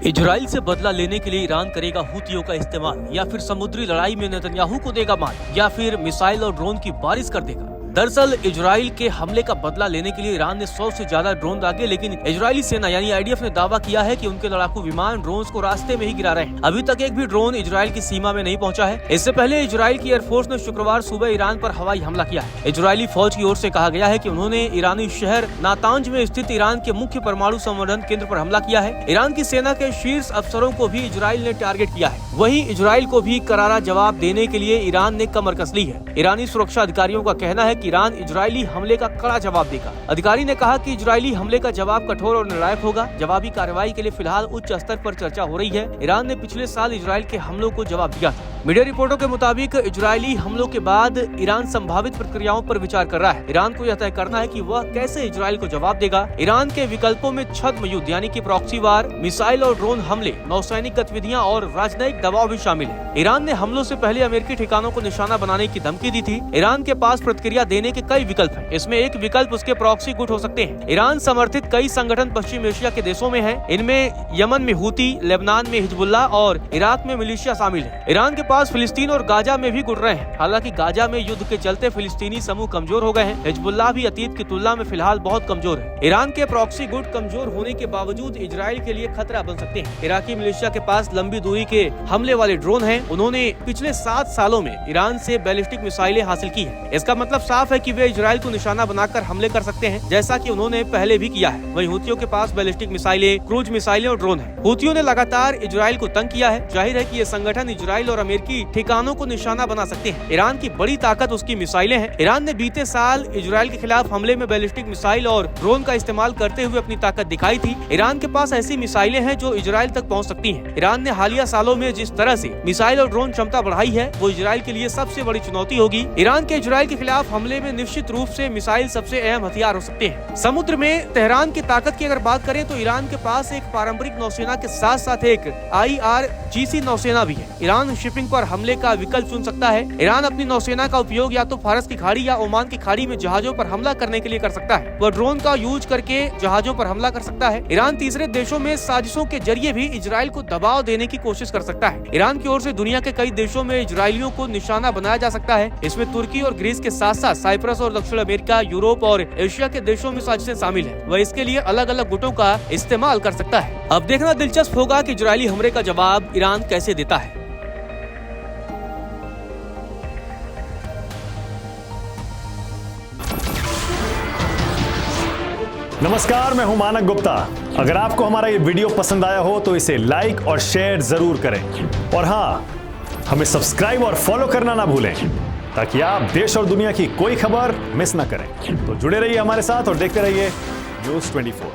Israel से बदला लेने के लिए ईरान करेगा हूतियों का इस्तेमाल, या फिर समुद्री लड़ाई में नेतन्याहू को देगा मार, या फिर मिसाइल और ड्रोन की बारिश कर देगा। दरअसल इजराइल के हमले का बदला लेने के लिए ईरान ने 100 से ज्यादा ड्रोन दागे, लेकिन इजरायली सेना यानी आईडीएफ ने दावा किया है कि उनके लड़ाकू विमान ड्रोन्स को रास्ते में ही गिरा रहे हैं। अभी तक एक भी ड्रोन इजराइल की सीमा में नहीं पहुंचा है। इससे पहले इजराइल की एयरफोर्स ने शुक्रवार सुबह ईरान पर हवाई हमला किया है। इजरायली फौज की ओर से कहा गया है कि उन्होंने ईरानी शहर नातांज में स्थित ईरान के मुख्य परमाणु संवर्धन केंद्र पर हमला किया है। ईरान की सेना के शीर्ष अफसरों को भी इजराइल ने टारगेट किया है। वहीं इजराइल को भी करारा जवाब देने के लिए ईरान ने कमर कस ली है। ईरानी सुरक्षा अधिकारियों का कहना है कि ईरान इजरायली हमले का कड़ा जवाब देगा। अधिकारी ने कहा कि इजरायली हमले का जवाब कठोर और निर्णायक होगा। जवाबी कार्रवाई के लिए फिलहाल उच्च स्तर पर चर्चा हो रही है। ईरान ने पिछले साल इजराइल के हमलों को जवाब दिया था। मीडिया रिपोर्टों के मुताबिक इजरायली हमलों के बाद ईरान संभावित प्रक्रियाओं पर विचार कर रहा है। ईरान को यह तय करना है कि वह कैसे इजराइल को जवाब देगा। ईरान के विकल्पों में छद्म युद्ध यानी कि प्रॉक्सी वार, मिसाइल और ड्रोन हमले, नौसैनिक गतिविधियां और राजनयिक दबाव भी शामिल है। ईरान ने हमलों से पहले अमेरिकी ठिकानों को निशाना बनाने की धमकी दी थी। ईरान के पास प्रतिक्रिया देने के कई विकल्प हैं। इसमें एक विकल्प उसके प्रॉक्सी गुट हो सकते हैं। ईरान समर्थित कई संगठन पश्चिम एशिया के देशों में हैं। इनमें यमन में हूती, लेबनान में हिजबुल्लाह और इराक में मिलिशिया शामिल है। ईरान के पास फिलिस्तीन और गाजा में भी गुट रहे हैं। हालांकि गाजा में युद्ध के चलते फिलिस्तीनी समूह कमजोर हो गए हैं। हिजबुल्लाह भी अतीत की तुलना में फिलहाल बहुत कमजोर है। ईरान के प्रॉक्सी गुट कमजोर होने के बावजूद इजराइल के लिए खतरा बन सकते हैं। इराकी मिलिशिया के पास लंबी दूरी के हमले वाले ड्रोन हैं। उन्होंने पिछले 7 सालों में ईरान से बैलिस्टिक मिसाइलें हासिल की है। इसका मतलब साफ है कि वे इजराइल को निशाना बनाकर हमले कर सकते हैं, जैसा कि उन्होंने पहले भी किया है। वहीं हूतियों के पास बैलिस्टिक मिसाइलें, क्रूज मिसाइलें और ड्रोन हैं। हूतियों ने लगातार इजराइल को तंग किया है। जाहिर है कि ये संगठन इजराइल और अमेरिकी ठिकानों को निशाना बना सकते हैं। ईरान की बड़ी ताकत उसकी मिसाइलें हैं। ईरान ने बीते साल इजराइल के खिलाफ हमले में बैलिस्टिक मिसाइल और ड्रोन का इस्तेमाल करते हुए अपनी ताकत दिखाई थी। ईरान के पास ऐसी मिसाइलें हैं जो इजराइल तक पहुंच सकती हैं। ईरान ने हालिया सालों में जिस तरह से मिसाइल और ड्रोन क्षमता बढ़ाई है, वो इजराइल के लिए सबसे बड़ी चुनौती होगी। ईरान के इजराइल के खिलाफ हमले में निश्चित रूप से मिसाइल सबसे अहम हथियार हो सकते हैं। समुद्र में तेहरान की ताकत की अगर बात करें तो ईरान के पास एक पारंपरिक नौसेना के साथ साथ एक IRGC नौसेना भी है। ईरान शिपिंग पर हमले का विकल्प चुन सकता है। ईरान अपनी नौसेना का उपयोग या तो फारस की खाड़ी या ओमान की खाड़ी में जहाजों पर हमला करने के लिए कर सकता है। वह ड्रोन का यूज करके जहाजों पर हमला कर सकता है। ईरान तीसरे देशों में साजिशों के जरिए भी इजराइल को दबाव देने की कोशिश कर सकता है। ईरान की ओर से दुनिया के कई देशों में इजरायलियों को निशाना बनाया जा सकता है। इसमें तुर्की और ग्रीस के साथ साथ साइप्रस और दक्षिण अमेरिका, यूरोप और एशिया के देशों में साजिशें शामिल है। वह इसके लिए अलग अलग गुटों का इस्तेमाल कर सकता है। अब देखना दिलचस्प होगा कि इजरायली हमले का जवाब ईरान कैसे देता है। नमस्कार, मैं हूं मानक गुप्ता। अगर आपको हमारा ये वीडियो पसंद आया हो तो इसे लाइक और शेयर जरूर करें, और हाँ, हमें सब्सक्राइब और फॉलो करना ना भूलें ताकि आप देश और दुनिया की कोई खबर मिस ना करें। तो जुड़े रहिए हमारे साथ और देखते रहिए न्यूज़ 24।